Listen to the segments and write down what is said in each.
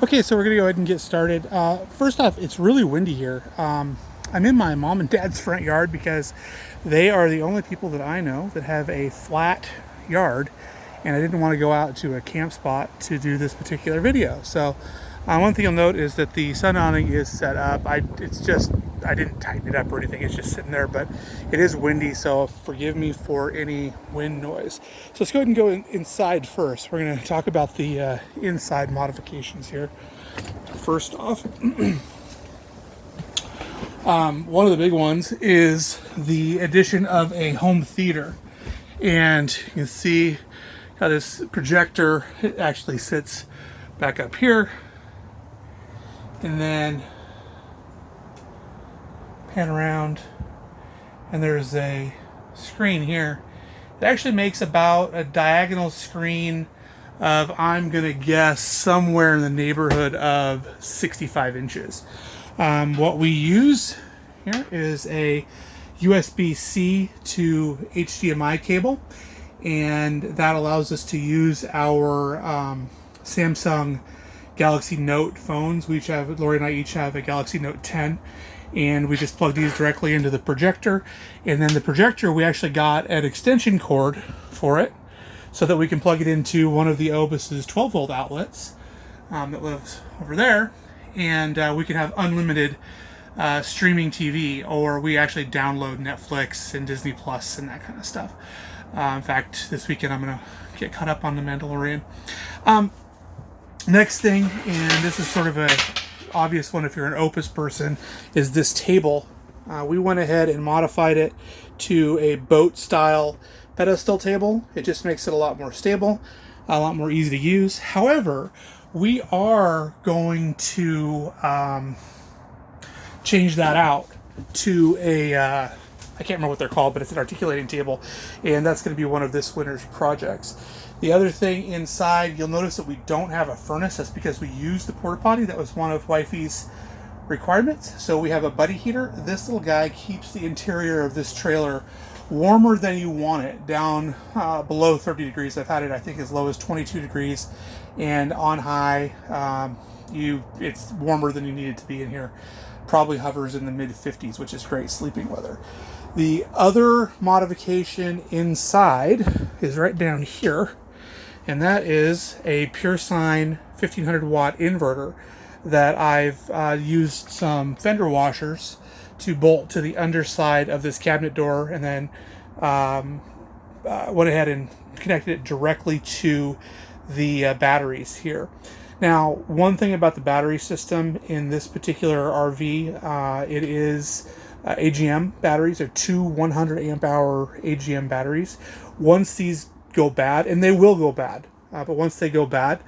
Okay, so we're gonna go ahead and get started. First off, it's really windy here. I'm in my mom and dad's front yard because they are the only people that I know that have a flat yard, and I didn't want to go out to a camp spot to do this particular video. So one thing you'll note is that the sun awning is set up. I didn't tighten it up or anything. It's just sitting there, but it is windy, so forgive me for any wind noise. So let's go ahead and go inside first. We're going to talk about the inside modifications here. First off, one of the big ones is the addition of a home theater. And you can see how this projector, it actually sits back up here. And then pan around, and there's a screen here. It actually makes about a diagonal screen of, I'm gonna guess, somewhere in the neighborhood of 65 inches. What we use here is a USB-C to HDMI cable, and that allows us to use our Samsung Galaxy Note phones. Lori and I each have a Galaxy Note 10, and we just plug these directly into the projector. And then the projector, we actually got an extension cord for it so that we can plug it into one of the Opus's 12 volt outlets that lives over there, and we can have unlimited streaming TV, or we actually download Netflix and Disney Plus and that kind of stuff. In fact, this weekend I'm gonna get caught up on The Mandalorian. Next thing, and this is sort of a obvious one if you're an Opus person, is this table. We went ahead and modified it to a boat style pedestal table. It just makes it a lot more stable, a lot more easy to use. However, we are going to change that out to a I can't remember what they're called, but it's an articulating table, and that's going to be one of this winter's projects. The other thing inside, you'll notice that we don't have a furnace. That's because we used the porta potty. That was one of Wifey's requirements. So we have a buddy heater. This little guy keeps the interior of this trailer warmer than you want it, down below 30 degrees. I've had it, I think, as low as 22 degrees, and on high, it's warmer than you need it to be in here. Probably hovers in the mid 50s, which is great sleeping weather. The other modification inside is right down here, and that is a pure sine 1500 watt inverter that I've used some fender washers to bolt to the underside of this cabinet door, and then went ahead and connected it directly to the batteries here. Now, one thing about the battery system in this particular RV, it is AGM batteries. They're two 100 amp hour AGM batteries. Once these go bad, and they will go bad, but once they go bad,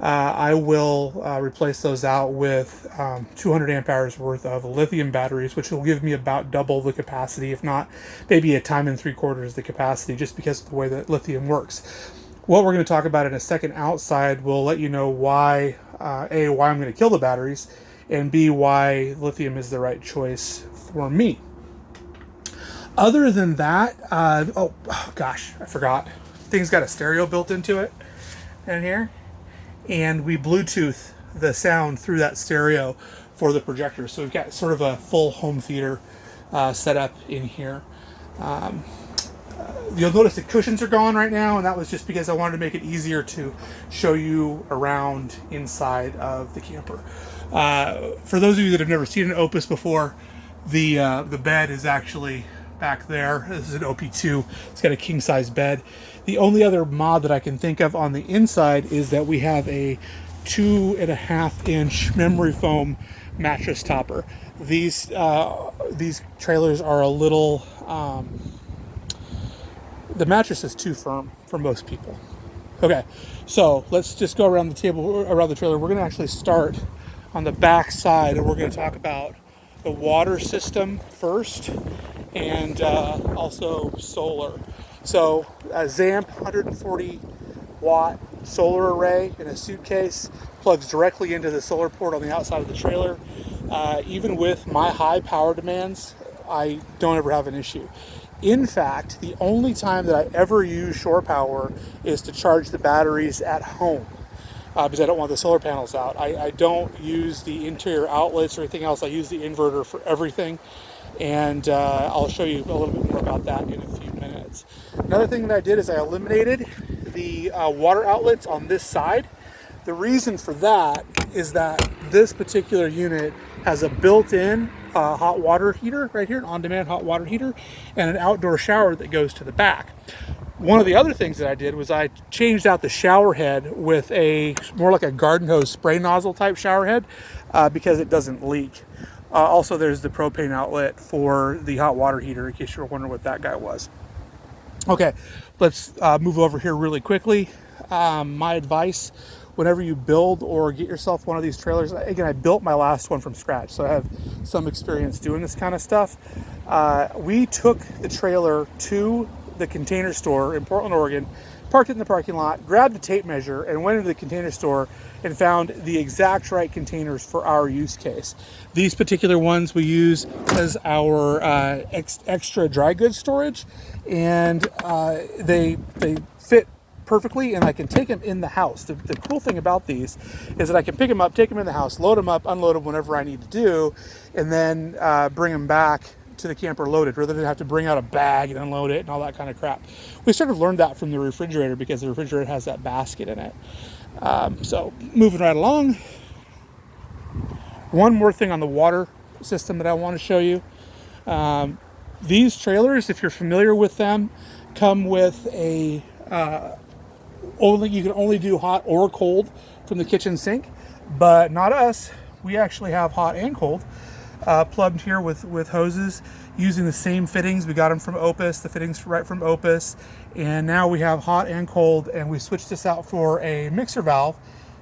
I will replace those out with 200 amp hours worth of lithium batteries, which will give me about double the capacity, if not maybe a time and 3/4 the capacity, just because of the way that lithium works. What we're going to talk about in a second outside will let you know why, A, why I'm going to kill the batteries, and B, why lithium is the right choice for me. Other than that, oh gosh, I forgot. Thing's got a stereo built into it in here, and we Bluetooth the sound through that stereo for the projector. So we've got sort of a full home theater set up in here. You'll notice the cushions are gone right now, and that was just because I wanted to make it easier to show you around inside of the camper. For those of you that have never seen an Opus before, the bed is actually back there. This is an OP2. It's got a king size bed. The only other mod that I can think of on the inside is that we have a 2.5 inch memory foam mattress topper. These trailers are a little the mattress is too firm for most people. Okay, so let's just go around the table, around the trailer. We're going to actually start on the back side, and we're going to talk about the water system first, and also solar. So a ZAMP 140 watt solar array in a suitcase plugs directly into the solar port on the outside of the trailer. Even with my high power demands, I don't ever have an issue. In fact, the only time that I ever use shore power is to charge the batteries at home. because I don't want the solar panels out. I don't use the interior outlets or anything else. I use the inverter for everything, and I'll show you a little bit more about that in a few minutes. Another thing that I did is I eliminated the water outlets on this side. The reason for that is that this particular unit has a built-in hot water heater right here, an on-demand hot water heater, and an outdoor shower that goes to the back. One of the other things that I did was I changed out the shower head with a more like a garden hose spray nozzle type shower head because it doesn't leak. Also, there's the propane outlet for the hot water heater in case you were wondering what that guy was. Okay, let's move over here really quickly. My advice, whenever you build or get yourself one of these trailers, again, I built my last one from scratch, so I have some experience doing this kind of stuff. We took the trailer to the Container Store in Portland, Oregon, parked it in the parking lot, grabbed a tape measure, and went into the Container Store and found the exact right containers for our use case. These particular ones we use as our extra dry goods storage, and they fit perfectly, and I can take them in the house. The cool thing about these is that I can pick them up, take them in the house, load them up, unload them whenever I need to do, and then bring them back to the camper loaded, rather than have to bring out a bag and unload it and all that kind of crap. We sort of learned that from the refrigerator because the refrigerator has that basket in it. So moving right along. One more thing on the water system that I want to show you. These trailers, if you're familiar with them, come with a you can only do hot or cold from the kitchen sink, but not us. We actually have hot and cold plugged here with hoses using the same fittings. We got them from Opus, the fittings right from Opus, and now we have hot and cold, and we switched this out for a mixer valve.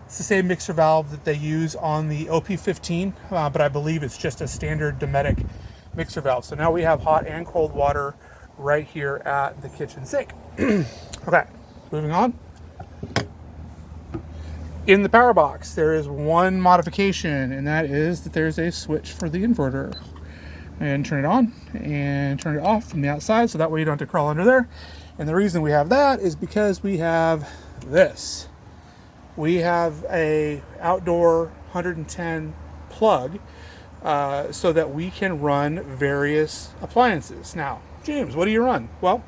It's the same mixer valve that they use on the OP15, but I believe it's just a standard Dometic mixer valve. So now we have hot and cold water right here at the kitchen sink. Okay, moving on. In the power box, there is one modification, and that is that there's a switch for the inverter. And turn it on and turn it off from the outside, so that way you don't have to crawl under there. And the reason we have that is because we have this. We have a outdoor 110 plug so that we can run various appliances. Now, James, what do you run? Well,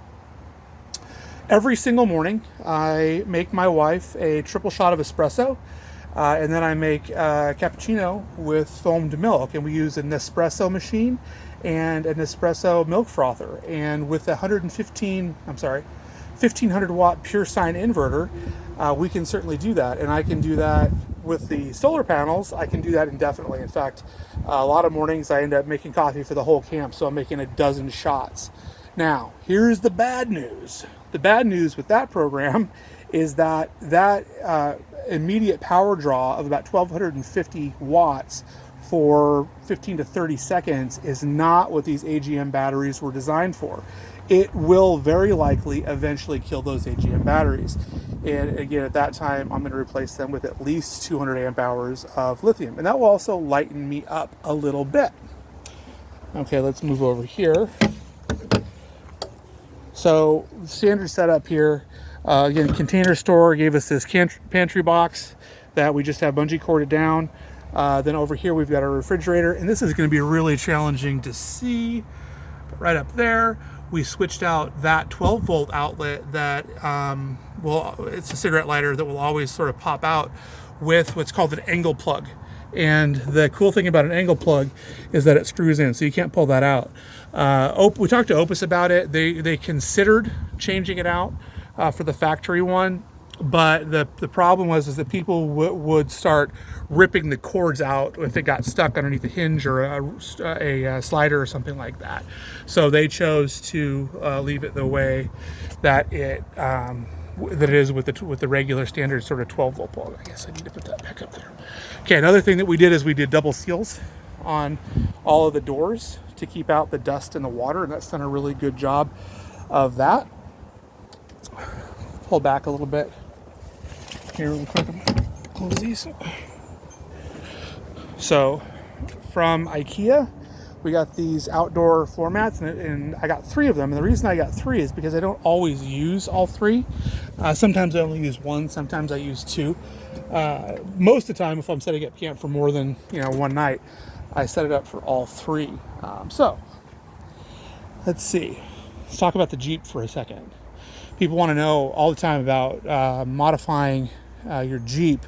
every single morning, I make my wife a triple shot of espresso, and then I make cappuccino with foamed milk, and we use a Nespresso machine and a Nespresso milk frother. And with a 1500 watt pure sine inverter, we can certainly do that. And I can do that with the solar panels. I can do that indefinitely. In fact, a lot of mornings I end up making coffee for the whole camp, so I'm making a dozen shots. Now, here's the bad news. The bad news with that program is that immediate power draw of about 1250 watts for 15 to 30 seconds is not what these AGM batteries were designed for. It will very likely eventually kill those AGM batteries. And again, at that time, I'm going to replace them with at least 200 amp hours of lithium. And that will also lighten me up a little bit. Okay, let's move over here. So standard setup here, again, Container Store gave us this pantry box that we just have bungee corded down. Then over here we've got our refrigerator, and this is going to be really challenging to see. But right up there, we switched out that 12 volt outlet that it's a cigarette lighter that will always sort of pop out with what's called an angle plug. And the cool thing about an angle plug is that it screws in, so you can't pull that out. We talked to Opus about it. They considered changing it out for the factory one, but the problem was that people would start ripping the cords out if it got stuck underneath a hinge or a slider or something like that. So they chose to leave it the way that it is with the regular standard sort of 12 volt plug. I guess I need to put that back up there. Okay, another thing that we did is we did double seals on all of the doors to keep out the dust and the water, and that's done a really good job of that. Pull back a little bit here real quick. Close these. So from IKEA, we got these outdoor floor mats, and I got 3 of them. And the reason I got 3 is because I don't always use all 3. Sometimes I only use 1, sometimes I use 2. Most of the time, if I'm setting up camp for more than one night, I set it up for all three. So let's see. Let's talk about the Jeep for a second. People want to know all the time about modifying your Jeep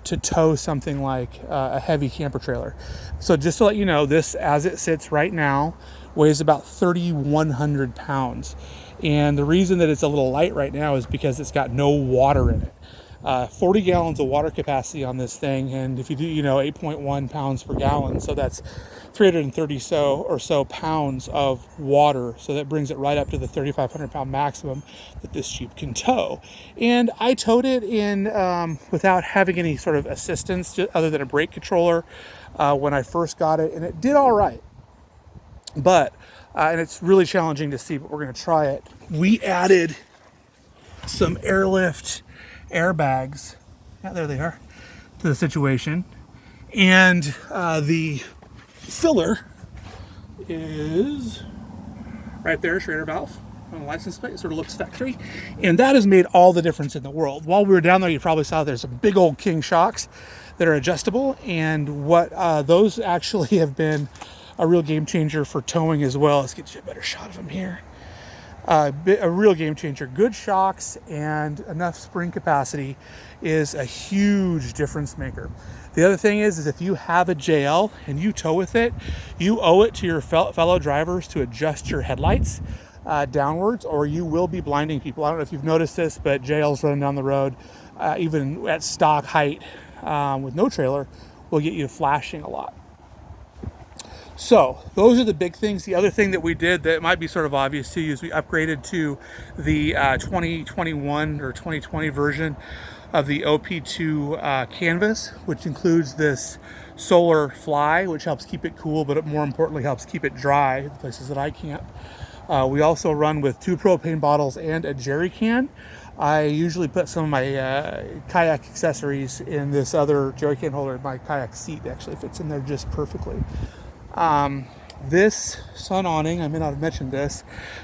to tow something like a heavy camper trailer. So just to let you know, this, as it sits right now, weighs about 3,100 pounds. And the reason that it's a little light right now is because it's got no water in it. 40 gallons of water capacity on this thing, and if you do 8.1 pounds per gallon, so that's 330 or so pounds of water, so that brings it right up to the 3,500 pound maximum that this Jeep can tow. And I towed it in without having any sort of assistance other than a brake controller when I first got it, and it did all right. But and it's really challenging to see, but we're going to try it. We added some airlift airbags, there they are, to the situation, and the filler is right there, Schrader valve on the license plate. It sort of looks factory, and that has made all the difference in the world. While we were down there, you probably saw there's some big old King shocks that are adjustable, and what those actually have been a real game changer for towing as well. Let's get you a better shot of them here. A real game changer. Good shocks and enough spring capacity is a huge difference maker. The other thing is if you have a JL and you tow with it, you owe it to your fellow drivers to adjust your headlights downwards, or you will be blinding people. I don't know if you've noticed this, but JLs running down the road, even at stock height with no trailer, will get you flashing a lot. So those are the big things. The other thing that we did that might be sort of obvious to you is we upgraded to the 2021 or 2020 version of the OP2 canvas, which includes this solar fly, which helps keep it cool, but it more importantly helps keep it dry in the places that I camp. We also run with 2 propane bottles and a jerry can. I usually put some of my kayak accessories in this other jerry can holder. My kayak seat actually fits in there just perfectly. This sun awning, I may not have mentioned this,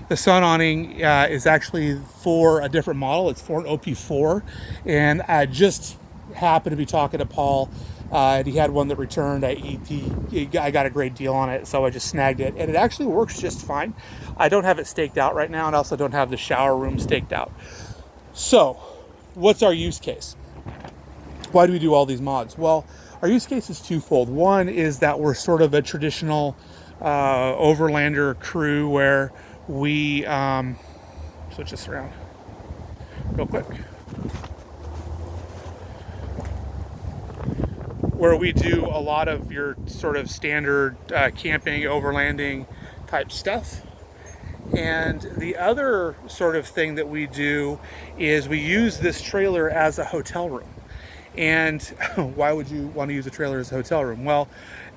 the sun awning is actually for a different model. It's for an OP4, and I just happened to be talking to Paul, and he had one that returned. I got a great deal on it, so I just snagged it, and it actually works just fine. I don't have it staked out right now, and also don't have the shower room staked out. So what's our use case? Why do we do all these mods? Well, our use case is twofold. One is that we're sort of a traditional overlander crew where we switch this around real quick, where we do a lot of your sort of standard camping, overlanding type stuff. And the other sort of thing that we do is we use this trailer as a hotel room. And why would you want to use a trailer as a hotel room? Well,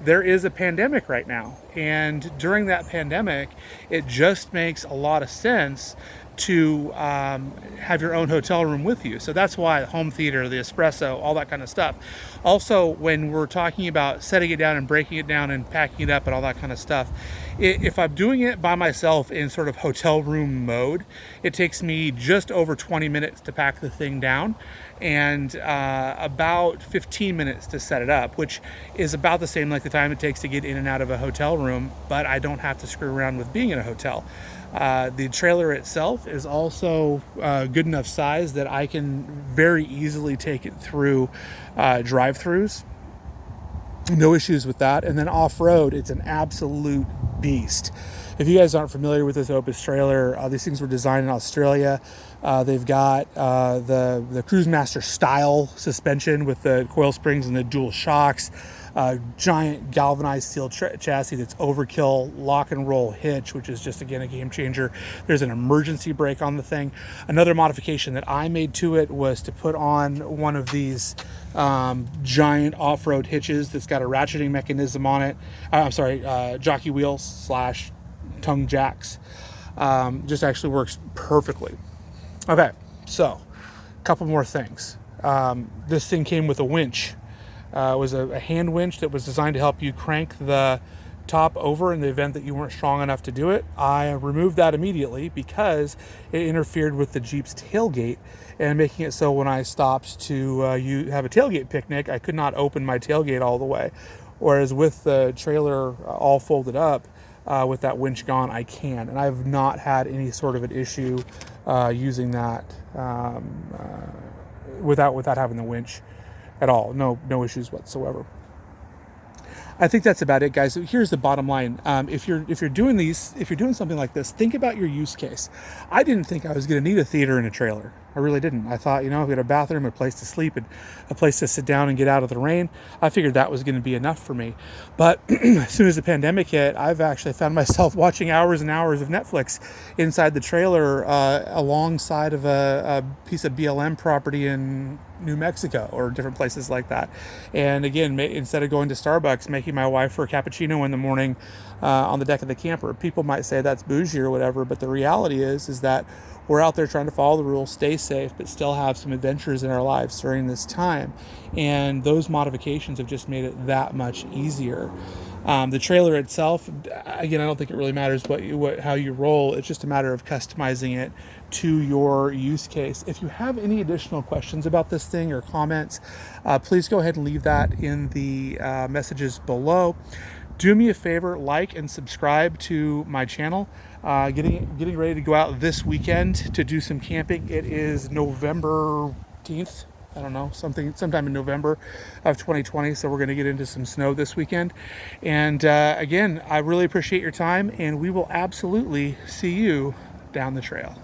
there is a pandemic right now. And during that pandemic, it just makes a lot of sense to have your own hotel room with you. So that's why the home theater, the espresso, all that kind of stuff. Also, when we're talking about setting it down and breaking it down and packing it up and all that kind of stuff, if I'm doing it by myself in sort of hotel room mode, it takes me just over 20 minutes to pack the thing down and about 15 minutes to set it up, which is about the same like the time it takes to get in and out of a hotel room, but I don't have to screw around with being in a hotel. The trailer itself is also good enough size that I can very easily take it through drive-throughs. No issues with that. And then off-road, it's an absolute beast. If you guys aren't familiar with this Opus trailer, these things were designed in Australia. They've got the Cruisemaster style suspension with the coil springs and the dual shocks. Giant galvanized steel chassis that's overkill, lock and roll hitch, which is just again a game changer. There's an emergency brake on the thing. Another modification that I made to it was to put on one of these giant off-road hitches that's got a ratcheting mechanism on it. Jockey wheels / tongue jacks. Just actually works perfectly. Okay, so a couple more things. This thing came with a winch. It was a hand winch that was designed to help you crank the top over in the event that you weren't strong enough to do it. I removed that immediately because it interfered with the Jeep's tailgate and making it so when I stopped to have a tailgate picnic, I could not open my tailgate all the way. Whereas with the trailer all folded up, with that winch gone, I can. And I've not had any sort of an issue using that without having the winch at all. No issues whatsoever. I think that's about it, guys. Here's the bottom line. If you're doing something like this, think about your use case. I didn't think I was going to need a theater and a trailer. I really didn't. I thought, we had a bathroom, a place to sleep, and a place to sit down and get out of the rain. I figured that was going to be enough for me. But as soon as the pandemic hit, I've actually found myself watching hours and hours of Netflix inside the trailer alongside of a piece of BLM property in New Mexico or different places like that. And again, instead of going to Starbucks, making my wife for a cappuccino in the morning on the deck of the camper. People might say that's bougie or whatever, but the reality is that we're out there trying to follow the rules, stay safe, but still have some adventures in our lives during this time. And those modifications have just made it that much easier. The trailer itself, again, I don't think it really matters how you roll. It's just a matter of customizing it to your use case. If you have any additional questions about this thing or comments, please go ahead and leave that in the messages below. Do me a favor, like and subscribe to my channel. Getting ready to go out this weekend to do some camping. It is November 18th. I don't know, sometime in November of 2020. So we're going to get into some snow this weekend. And again, I really appreciate your time, and we will absolutely see you down the trail.